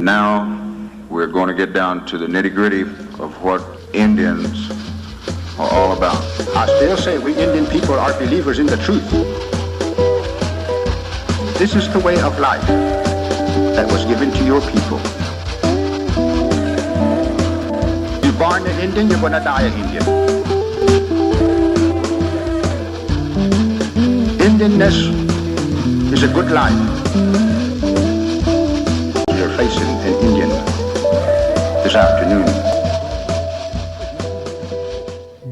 Now we're going to get down to the nitty-gritty of what Indians are all about. I still say we Indian people are believers in the truth. This is the way of life that was given to your people. You're born an Indian, you're going to die an Indian. Indianness is a good life. You're facing an Indian this afternoon.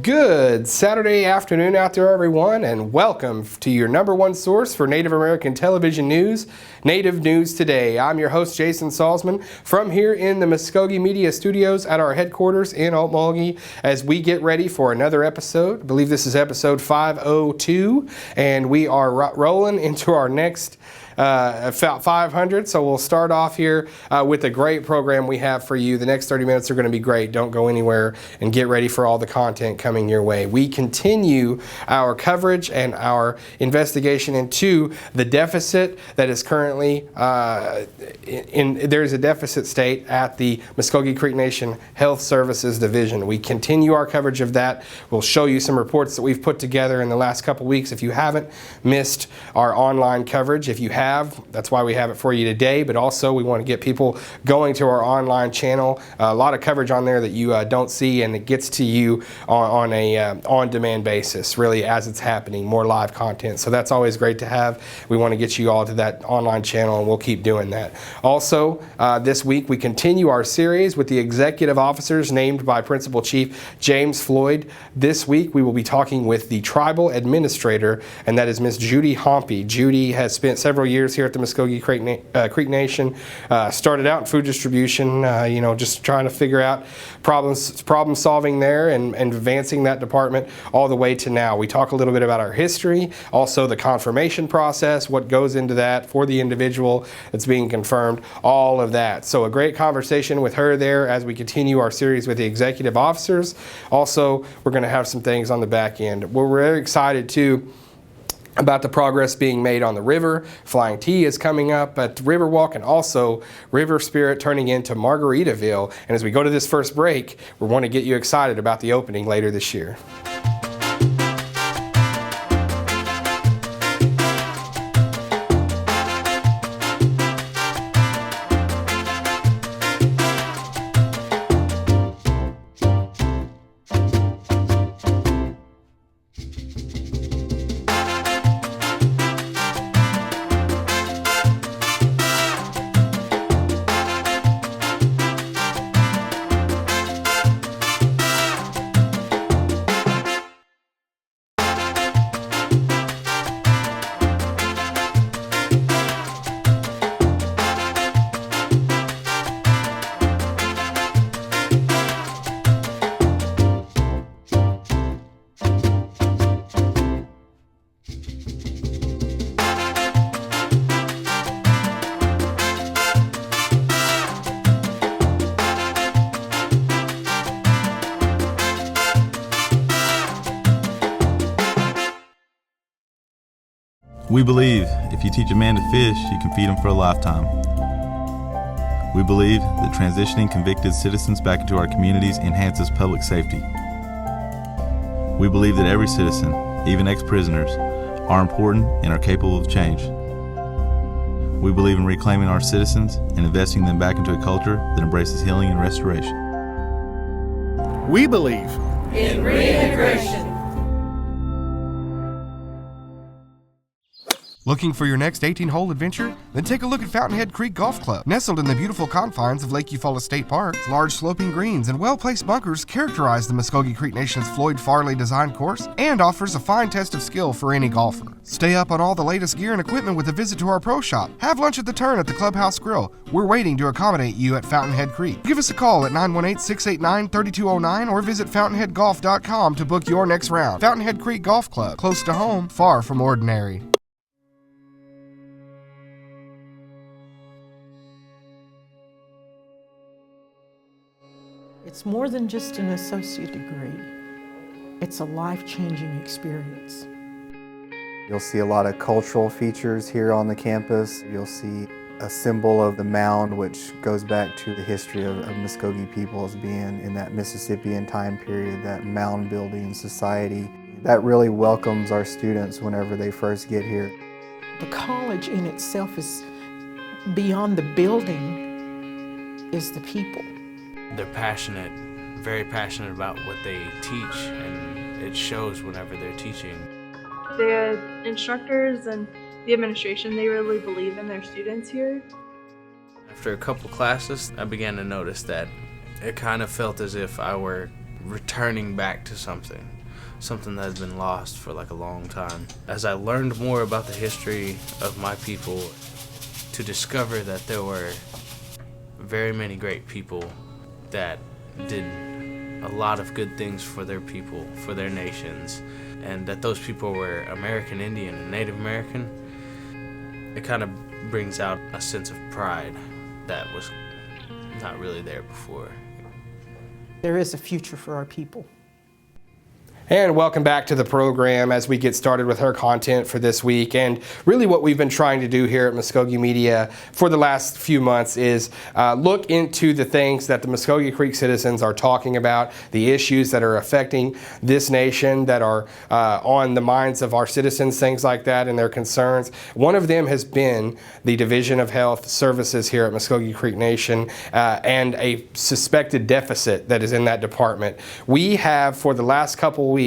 Good Saturday afternoon out there, everyone, and welcome to your number one source for Native American television news, Native News Today. I'm your host, Jason Salzman, from here in the Muskogee Media Studios at our headquarters in Haumpy as we get ready for another episode. I believe this is episode 502, and we are rolling into our next 500, so we'll start off here with a great program we have for you. The next 30 minutes are going to be great. Don't go anywhere and get ready for all the content coming your way. We continue our coverage and our investigation into the deficit that is currently there's a deficit state at the Muskogee Creek Nation Health Services Division. We continue our coverage of that. We'll show you some reports that we've put together in the last couple weeks. If you haven't missed our online coverage, if you have, that's why we have it for you today, but also we want to get people going to our online channel. A lot of coverage on there that you don't see, and it gets to you on a on-demand basis, really, as it's happening, more live content. So that's always great to have. We want to get you all to that online channel, and we'll keep doing that. Also, this week we continue our series with the executive officers named by Principal Chief James Floyd. This week we will be talking with the tribal administrator, and that is Miss Judy Haumpy. Judy has spent several years here at the Muskogee Creek Nation. Started out in food distribution, just trying to figure out problem solving there and advancing that department all the way to now. We talk a little bit about our history, also the confirmation process, what goes into that for the individual that's being confirmed, all of that. So a great conversation with her there as we continue our series with the executive officers. Also, we're going to have some things on the back end. We're very excited too about the progress being made on the river. Flying T is coming up at Riverwalk, and also River Spirit turning into Margaritaville. And as we go to this first break, we want to get you excited about the opening later this year. We believe if you teach a man to fish, you can feed him for a lifetime. We believe that transitioning convicted citizens back into our communities enhances public safety. We believe that every citizen, even ex-prisoners, are important and are capable of change. We believe in reclaiming our citizens and investing them back into a culture that embraces healing and restoration. We believe in reintegration. Looking for your next 18-hole adventure? Then take a look at Fountainhead Creek Golf Club. Nestled in the beautiful confines of Lake Eufaula State Park, large sloping greens and well-placed bunkers characterize the Muskogee Creek Nation's Floyd Farley design course and offers a fine test of skill for any golfer. Stay up on all the latest gear and equipment with a visit to our pro shop. Have lunch at the turn at the Clubhouse Grill. We're waiting to accommodate you at Fountainhead Creek. Give us a call at 918-689-3209 or visit fountainheadgolf.com to book your next round. Fountainhead Creek Golf Club, close to home, far from ordinary. It's more than just an associate degree. It's a life-changing experience. You'll see a lot of cultural features here on the campus. You'll see a symbol of the mound, which goes back to the history of Muskogee people as being in that Mississippian time period, that mound building society. That really welcomes our students whenever they first get here. The college in itself is beyond the building, is the people. They're passionate, very passionate about what they teach, and it shows whenever they're teaching. The instructors and the administration, they really believe in their students here. After a couple classes, I began to notice that it kind of felt as if I were returning back to something that has been lost for like a long time. As I learned more about the history of my people, to discover that there were very many great people that did a lot of good things for their people, for their nations, and that those people were American Indian and Native American, it kind of brings out a sense of pride that was not really there before. There is a future for our people. And welcome back to the program as we get started with her content for this week. And really what we've been trying to do here at Muskogee Media for the last few months is look into the things that the Muskogee Creek citizens are talking about, the issues that are affecting this nation that are on the minds of our citizens, things like that, and their concerns. One of them has been the Division of Health Services here at Muskogee Creek Nation and a suspected deficit that is in that department. We have, for the last couple weeks,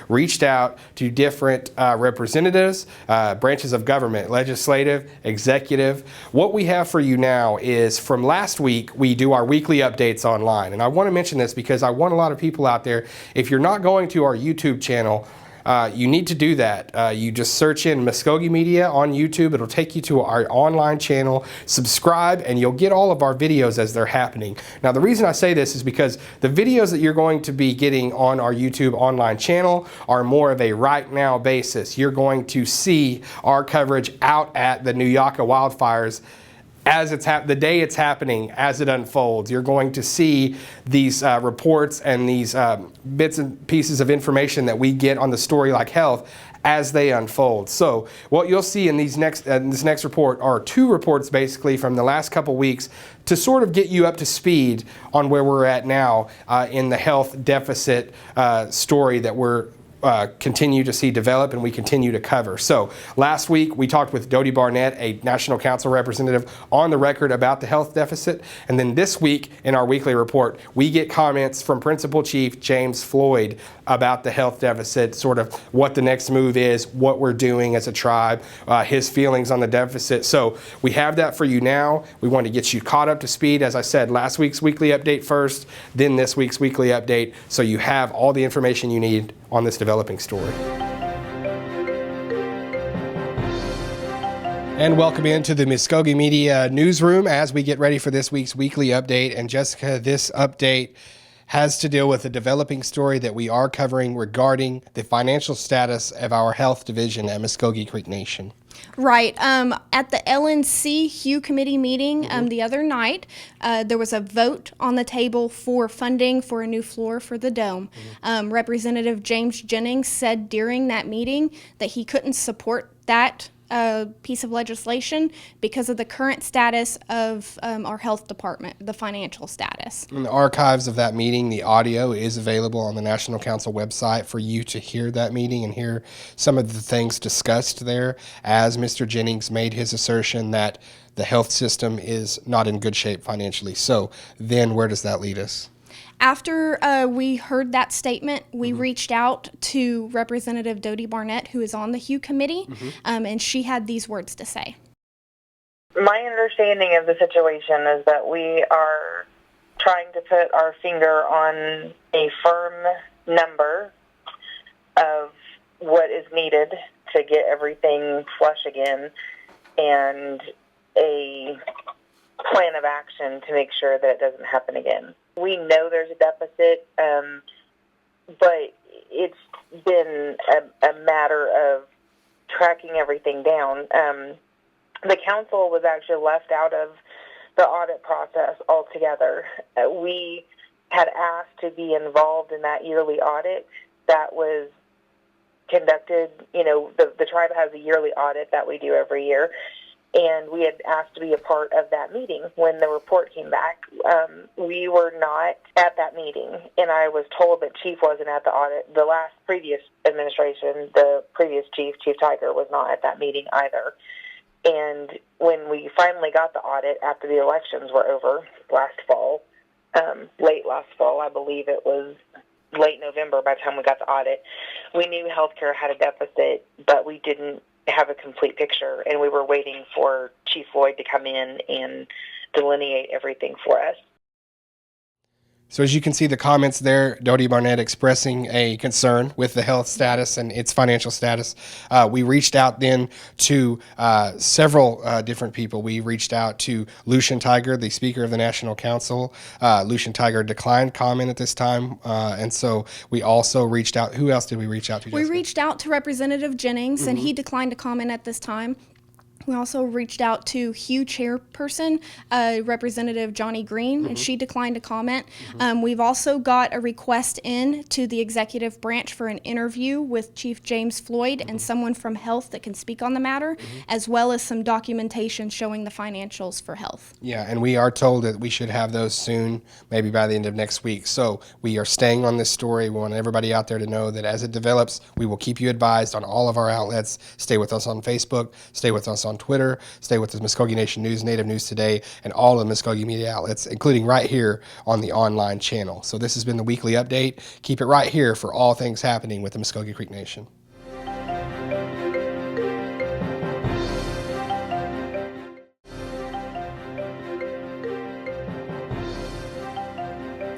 reached out to different representatives, branches of government, legislative, executive. What we have for you now is from last week, we do our weekly updates online. And I want to mention this because I want a lot of people out there, if you're not going to our YouTube channel, you need to do that. You just search in Muskogee Media on YouTube. It'll take you to our online channel. Subscribe, and you'll get all of our videos as they're happening. Now, the reason I say this is because the videos that you're going to be getting on our YouTube online channel are more of a right now basis. You're going to see our coverage out at the New Yucca wildfires as the day it's happening, as it unfolds. You're going to see these reports and these bits and pieces of information that we get on the story like health as they unfold. So what you'll see in this next report are two reports basically from the last couple weeks to sort of get you up to speed on where we're at now in the health deficit story that we're continue to see develop and we continue to cover. So last week we talked with Judy Barnett, a National Council representative, on the record about the health deficit. And then this week in our weekly report, we get comments from Principal Chief James Floyd about the health deficit, sort of what the next move is, what we're doing as a tribe, his feelings on the deficit. So we have that for you now. We want to get you caught up to speed. As I said, last week's weekly update first, then this week's weekly update, so you have all the information you need on this developing story. And welcome into the Muskogee Media newsroom as we get ready for this week's weekly update. And Jessica, this update has to deal with a developing story that we are covering regarding the financial status of our health division at Muskogee Creek Nation. Right. At the LNC Hugh Committee meeting the other night, there was a vote on the table for funding for a new floor for the dome. Representative James Jennings said during that meeting that he couldn't support that piece of legislation because of the current status of our health department, the financial status. In the archives of that meeting, the audio is available on the National Council website for you to hear that meeting and hear some of the things discussed there as Mr. Jennings made his assertion that the health system is not in good shape financially. So then where does that lead us? After we heard that statement, we reached out to Representative Judy Barnett, who is on the Hugh Committee, and she had these words to say. My understanding of the situation is that we are trying to put our finger on a firm number of what is needed to get everything flush again and a plan of action to make sure that it doesn't happen again. We know there's a deficit, but it's been a matter of tracking everything down. The council was actually left out of the audit process altogether. We had asked to be involved in that yearly audit that was conducted. You know, the tribe has a yearly audit that we do every year, and we had asked to be a part of that meeting when the report came back. We were not at that meeting, and I was told that Chief wasn't at the audit. The previous administration, the previous Chief Tiger, was not at that meeting either. And when we finally got the audit after the elections were over last fall, late last fall, I believe it was late November by the time we got the audit, we knew healthcare had a deficit, but we didn't have a complete picture, and we were waiting for Chief Floyd to come in and delineate everything for us. So as you can see the comments there, Dodie Barnett expressing a concern with the health status and its financial status. We reached out then to several different people. We reached out to Lucian Tiger, the Speaker of the National Council. Lucian Tiger declined comment at this time. And so we also reached out. Who else did we reach out to, Jessica? We reached out to Representative Jennings, and he declined to comment at this time. We also reached out to Hugh chairperson, Representative Johnny Green, and she declined to comment. We've also got a request in to the executive branch for an interview with Chief James Floyd and someone from health that can speak on the matter, as well as some documentation showing the financials for health. Yeah, and we are told that we should have those soon, maybe by the end of next week. So we are staying on this story. We want everybody out there to know that as it develops, we will keep you advised on all of our outlets. Stay with us on Facebook, stay with us on Twitter, stay with the Muskogee Nation News, Native News Today, and all of the Muskogee media outlets, including right here on the online channel. So this has been the weekly update. Keep it right here for all things happening with the Muskogee Creek Nation.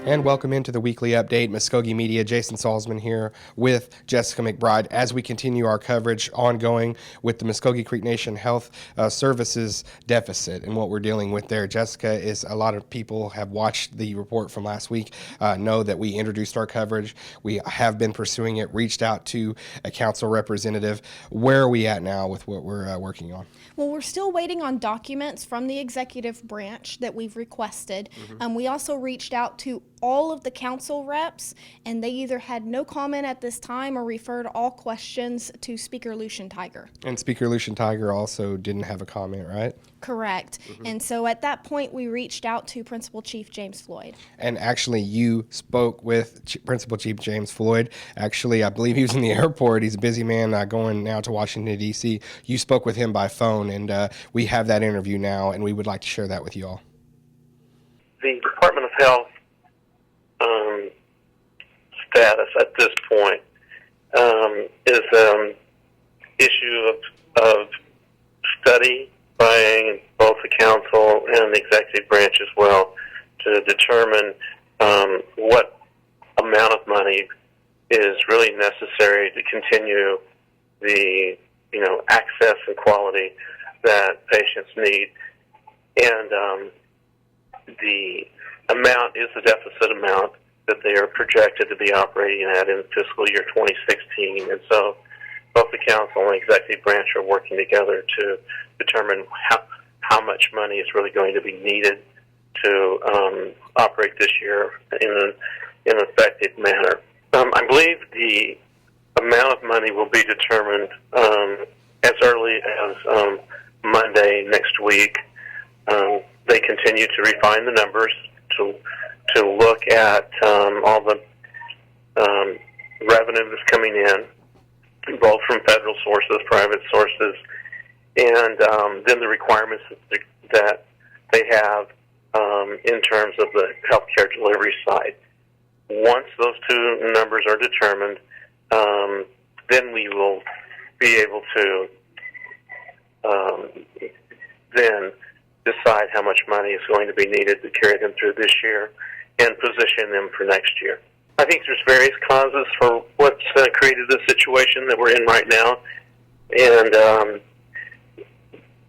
And welcome into the weekly update. Muskogee Media, Jason Salzman here with Jessica McBride as we continue our coverage ongoing with the Muskogee Creek Nation Health Services deficit and what we're dealing with there. Jessica, is a lot of people have watched the report from last week, know that we introduced our coverage. We have been pursuing it, reached out to a council representative. Where are we at now with what we're working on? Well, we're still waiting on documents from the executive branch that we've requested. We also reached out to all of the council reps, and they either had no comment at this time or referred all questions to Speaker Lucian Tiger. And Speaker Lucian Tiger also didn't have a comment, right? Correct. And so at that point, we reached out to Principal Chief James Floyd. And actually, you spoke with Principal Chief James Floyd. Actually, I believe he was in the airport. He's a busy man going now to Washington, D.C. You spoke with him by phone, and we have that interview now, and we would like to share that with you all. The Department of Health status at this point is an issue of study by both the council and the executive branch as well to determine what amount of money is really necessary to continue the access and quality that patients need. And the amount is the deficit amount that they are projected to be operating at in fiscal year 2016. And so both the council and the executive branch are working together to determine how much money is really going to be needed to operate this year in an effective manner. I believe the amount of money will be determined as early as Monday next week. They continue to refine the numbers to look at all the revenue that's coming in, both from federal sources, private sources, and then the requirements that they have in terms of the healthcare delivery side. Once those two numbers are determined, then we will be able to then decide how much money is going to be needed to carry them through this year and position them for next year. I think there's various causes for what's created the situation that we're in right now, and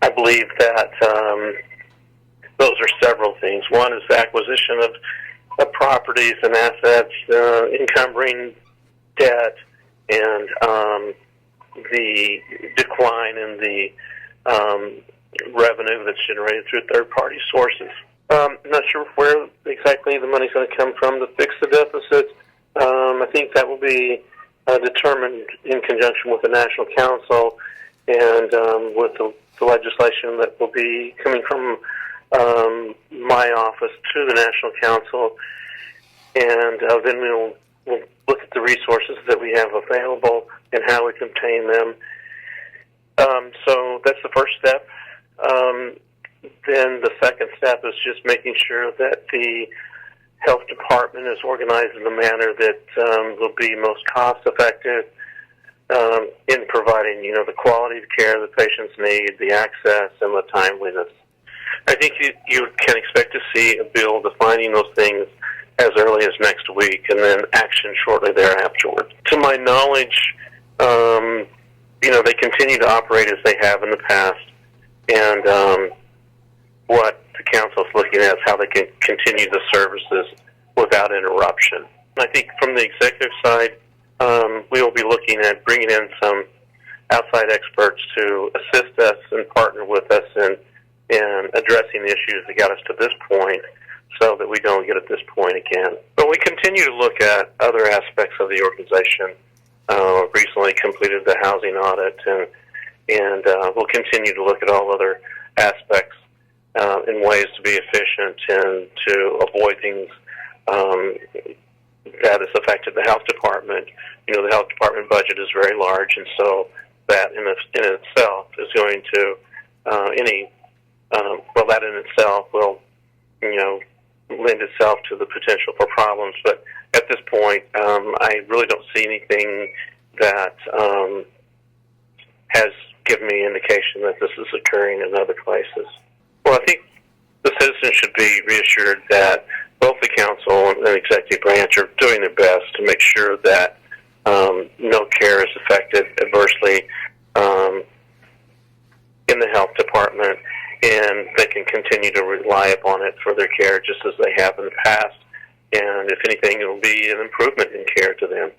I believe that those are several things. One is the acquisition of properties and assets, encumbering debt, and the decline in the revenue that's generated through third-party sources. I'm not sure where exactly the money's going to come from to fix the deficit. I think that will be determined in conjunction with the National Council and with the the legislation that will be coming from my office to the National Council, and then we'll look at the resources that we have available and how we can obtain them. So that's the first step. Then the second step is just making sure that the health department is organized in a manner that will be most cost effective in providing, the quality of care the patients need, the access, and the timeliness. I think you can expect to see a bill defining those things as early as next week, and then action shortly thereafter. To my knowledge, they continue to operate as they have in the past, and what the council is looking at is how they can continue the services without interruption. I think from the executive side, we will be looking at bringing in some outside experts to assist us and partner with us in addressing the issues that got us to this point, so that we don't get at this point again. But we continue to look at other aspects of the organization. Recently completed the housing audit, and we'll continue to look at all other aspects in ways to be efficient and to avoid things that has affected the health department. The health department budget is very large, and so that in itself is going to that in itself will lend itself to the potential for problems. But at this point, I really don't see anything that has given me indication that this is occurring in other places. Well, I think the citizens should be reassured that both the council and the executive branch are doing their best to make sure that no care is affected adversely in the health department, and they can continue to rely upon it for their care just as they have in the past. And if anything, it will be an improvement in care to them.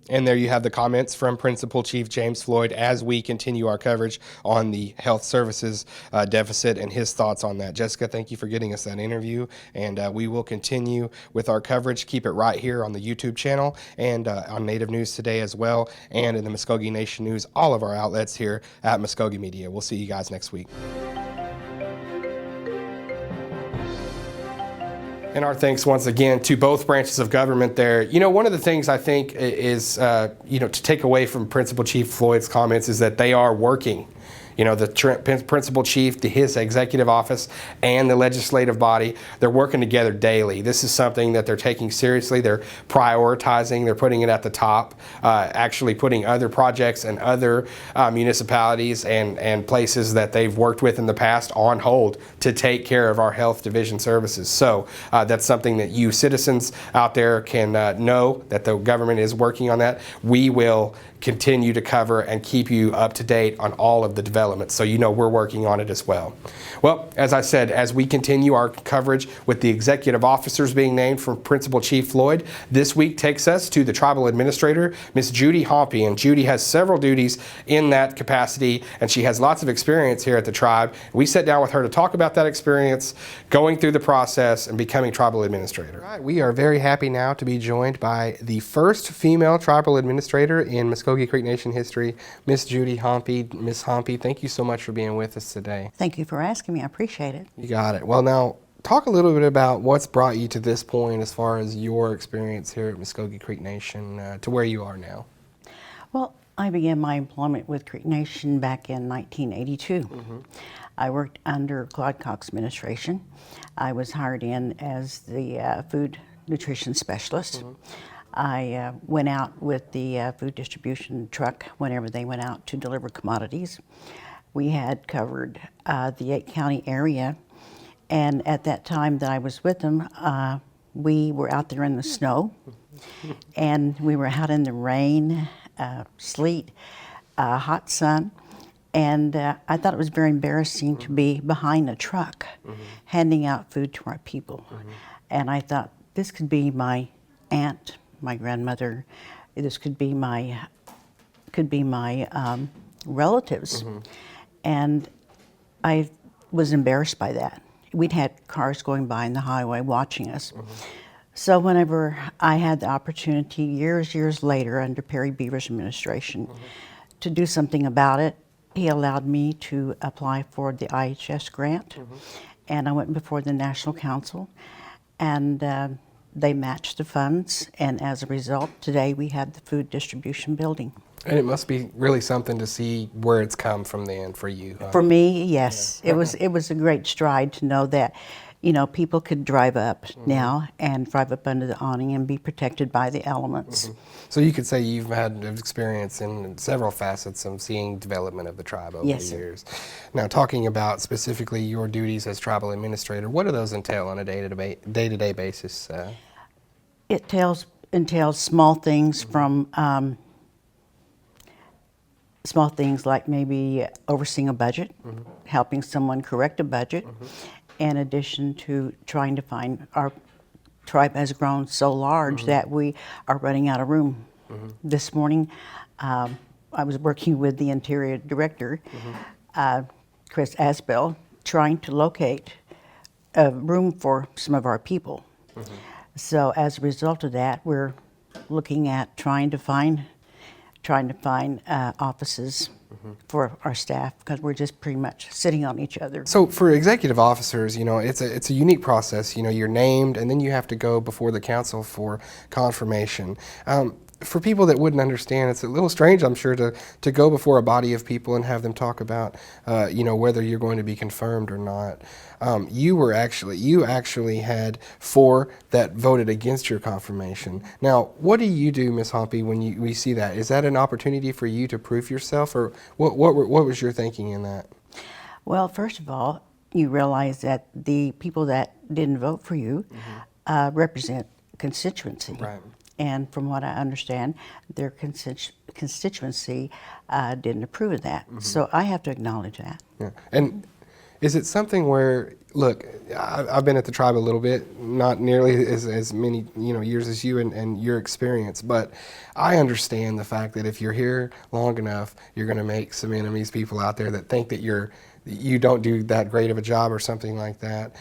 And there you have the comments from Principal Chief James Floyd as we continue our coverage on the health services deficit and his thoughts on that. Jessica, thank you for getting us that interview, and we will continue with our coverage. Keep it right here on the YouTube channel and on Native News Today as well, and in the Muskogee Nation News, all of our outlets here at Muskogee Media. We'll see you guys next week. And our thanks once again to both branches of government there. One of the things I think is, to take away from Principal Chief Floyd's comments is that they are working. The principal chief, his executive office, and the legislative body, they're working together daily. This is something that they're taking seriously. They're prioritizing. They're putting it at the top, actually putting other projects and other municipalities and places that they've worked with in the past on hold to take care of our health division services. So that's something that you citizens out there can know that the government is working on that. We will continue to cover and keep you up to date on all of the developments, so we're working on it as well. Well, as I said, as we continue our coverage with the executive officers being named from Principal Chief Floyd, this week takes us to the Tribal Administrator, Miss Judy Haumpy, and Judy has several duties in that capacity, and she has lots of experience here at the tribe. We sat down with her to talk about that experience, going through the process, and becoming Tribal Administrator. All right, we are very happy now to be joined by the first female Tribal Administrator in Muskogee Creek Nation history, Miss Judy Haumpy. Miss Haumpy, thank you so much for being with us today. Thank you for asking me. I appreciate it. You got it. Well, now, talk a little bit about what's brought you to this point as far as your experience here at Muskogee Creek Nation to where you are now. Well, I began my employment with Creek Nation back in 1982. Mm-hmm. I worked under Claude Cox's administration. I was hired in as the food nutrition specialist. Mm-hmm. I went out with the food distribution truck whenever they went out to deliver commodities. We had covered the 8-county area, and at that time that I was with them, we were out there in the snow, and we were out in the rain, sleet, hot sun, and I thought it was very embarrassing to be behind a truck handing out food to our people. And I thought, this could be my aunt, my grandmother, this could be my relatives. And I was embarrassed by that. We'd had cars going by on the highway watching us. So whenever I had the opportunity years later under Perry Beaver's administration to do something about it, he allowed me to apply for the IHS grant, and I went before the National Council, and they matched the funds, and as a result, today we have the food distribution building. And it must be really something to see where it's come from then for you. Huh? For me, yes. Yeah. It was a great stride to know that, you know, people could drive up now and drive up under the awning and be protected by the elements. So you could say you've had experience in several facets of seeing development of the tribe over the years. Now, talking about specifically your duties as tribal administrator, what do those entail on a day-to-day basis? It entails small things from small things like maybe overseeing a budget, helping someone correct a budget, in addition to trying to find, our tribe has grown so large that we are running out of room. This morning, I was working with the Interior Director, Chris Asbell, trying to locate a room for some of our people. So as a result of that, we're looking at trying to find offices for our staff, because we're just pretty much sitting on each other. So for executive officers, you know, it's a unique process. You know, you're named, and then you have to go before the council for confirmation. For people that wouldn't understand, it's a little strange, I'm sure, to go before a body of people and have them talk about, you know, whether you're going to be confirmed or not. You actually had 4 that voted against your confirmation. Now, what do you do, Ms. Haumpy, when we see that? Is that an opportunity for you to prove yourself, or what was your thinking in that? Well, first of all, you realize that the people that didn't vote for you represent constituency. Right. And from what I understand, their constituency didn't approve of that. So I have to acknowledge that. Yeah. And is it something where, look, I've been at the tribe a little bit, not nearly as many years as you and your experience, but I understand the fact that if you're here long enough, you're going to make some enemies, people out there that think that you don't do that great of a job or something like that.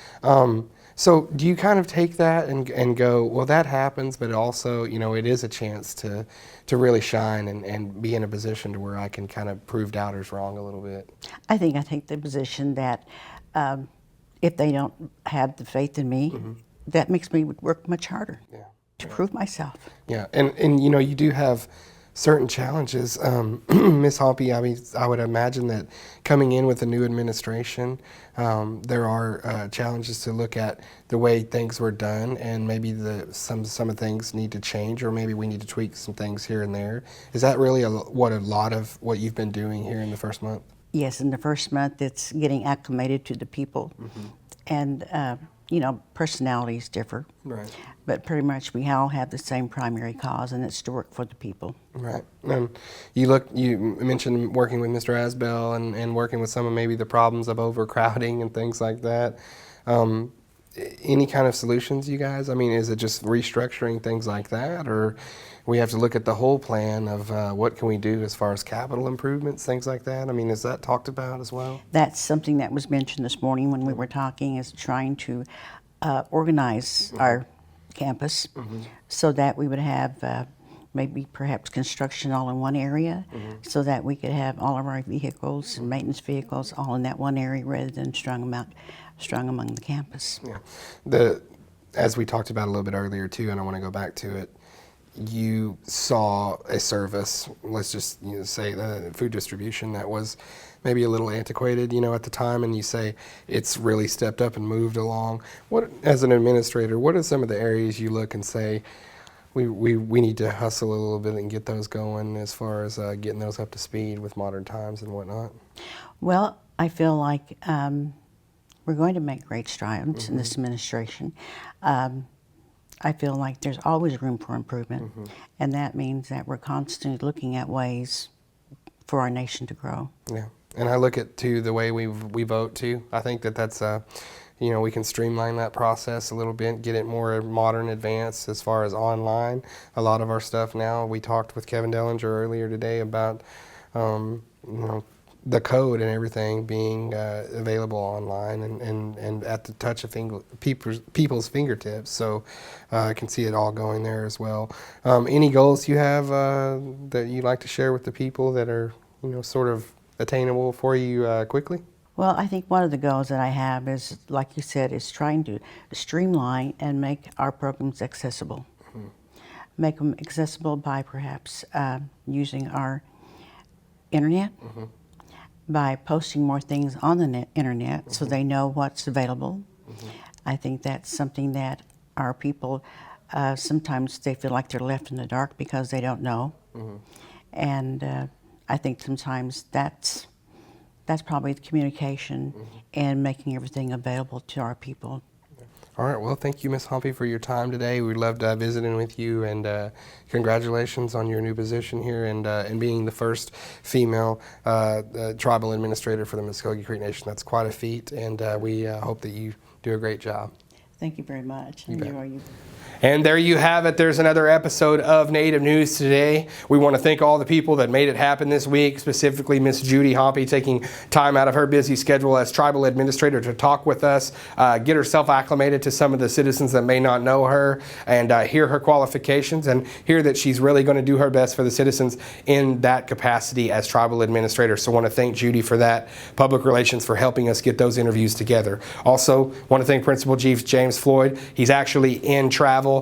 So do you kind of take that and go, well, that happens, but also, you know, it is a chance to really shine and be in a position to where I can kind of prove doubters wrong a little bit? I think I take the position that if they don't have the faith in me, that makes me work much harder to prove myself. Yeah, and you know, you do have certain challenges. Ms. Haumpy, I mean, I would imagine that coming in with a new administration, there are challenges to look at the way things were done, and maybe some of things need to change, or maybe we need to tweak some things here and there. Is that really a lot of what you've been doing here in the first month? Yes, in the first month, it's getting acclimated to the people, and you know, personalities differ. Right. But pretty much we all have the same primary cause, and it's to work for the people. Right. And you mentioned working with Mr. Asbell and working with some of maybe the problems of overcrowding and things like that. Any kind of solutions, you guys? I mean, is it just restructuring things like that, or we have to look at the whole plan of what can we do as far as capital improvements, things like that? I mean, is that talked about as well? That's something that was mentioned this morning when we were talking, is trying to organize our campus so that we would have maybe perhaps construction all in one area, so that we could have all of our vehicles and maintenance vehicles all in that one area rather than strung among the campus. Yeah. As we talked about a little bit earlier too, and I want to go back to it, you saw a service, let's just say the food distribution, that was maybe a little antiquated, at the time, and you say it's really stepped up and moved along. What, as an administrator, what are some of the areas you look and say, we need to hustle a little bit and get those going as far as getting those up to speed with modern times and whatnot? Well, I feel like we're going to make great strides in this administration. I feel like there's always room for improvement, and that means that we're constantly looking at ways for our nation to grow. Yeah, and I look at too the way we vote too. I think that's we can streamline that process a little bit, get it more modern, advanced as far as online. A lot of our stuff now. We talked with Kevin Dellinger earlier today about the code and everything being available online and at the touch of people's fingertips. So I can see it all going there as well. Any goals you have that you'd like to share with the people that are sort of attainable for you quickly? Well, I think one of the goals that I have is, like you said, is trying to streamline and make our programs accessible. Mm-hmm. Make them accessible by perhaps using our internet, mm-hmm. by posting more things on the internet, mm-hmm. so they know what's available. Mm-hmm. I think that's something that our people, sometimes they feel like they're left in the dark because they don't know. Mm-hmm. And I think sometimes that's probably the communication, mm-hmm. and making everything available to our people. All right, well, thank you, Ms. Haumpy, for your time today. We loved visiting with you, and congratulations on your new position here and being the first female tribal administrator for the Muskogee Creek Nation. That's quite a feat, and we hope that you do a great job. Thank you very much. And there you have it. There's another episode of Native News Today. We want to thank all the people that made it happen this week, specifically Miss Judy Haumpy taking time out of her busy schedule as tribal administrator to talk with us, get herself acclimated to some of the citizens that may not know her, and hear her qualifications and hear that she's really going to do her best for the citizens in that capacity as tribal administrator. So I want to thank Judy for that, public relations for helping us get those interviews together. Also want to thank Principal Chief James Floyd. He's actually in travel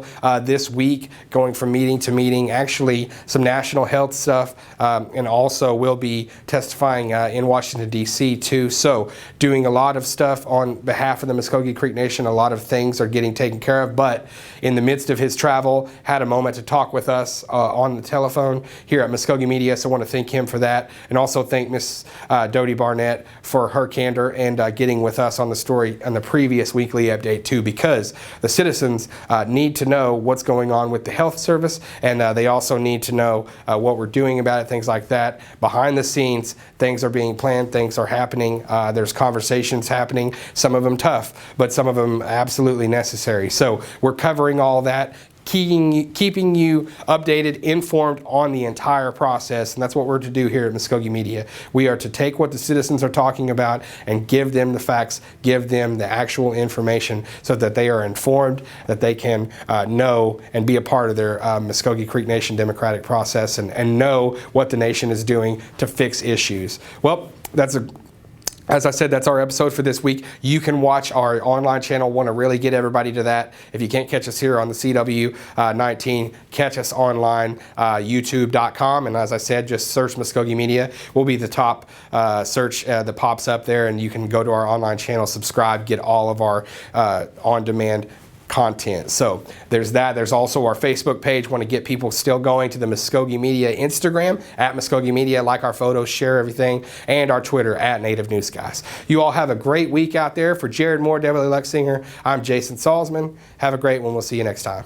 this week, going from meeting to meeting, actually some national health stuff, and also will be testifying in Washington, D.C. too. So doing a lot of stuff on behalf of the Muskogee Creek Nation. A lot of things are getting taken care of, but in the midst of his travel, had a moment to talk with us on the telephone here at Muskogee Media, so I want to thank him for that, and also thank Miss Dodie Barnett for her candor and getting with us on the story on the previous weekly update too, because the citizens need to know what's going on with the health service, and they also need to know what we're doing about it, things like that. Behind the scenes, things are being planned, things are happening, there's conversations happening, some of them tough, but some of them absolutely necessary. So we're covering all that, keeping you updated, informed on the entire process, and that's what we're to do here at Muskogee Media. We are to take what the citizens are talking about and give them the facts, give them the actual information so that they are informed, that they can know and be a part of their Muskogee Creek Nation democratic process and know what the nation is doing to fix issues. Well, as I said, that's our episode for this week. You can watch our online channel. Want to really get everybody to that. If you can't catch us here on the CW19, catch us online, youtube.com. And as I said, just search Muskogee Media. We'll be the top search that pops up there, and you can go to our online channel, subscribe, get all of our on-demand content. So there's that. There's also our Facebook page. Want to get people still going to the Muskogee Media Instagram at Muskogee Media. Like our photos, share everything, and our Twitter at Native News Guys. You all have a great week out there. For Jared Moore, Beverly Luxinger, I'm Jason Salzman. Have a great one. We'll see you next time.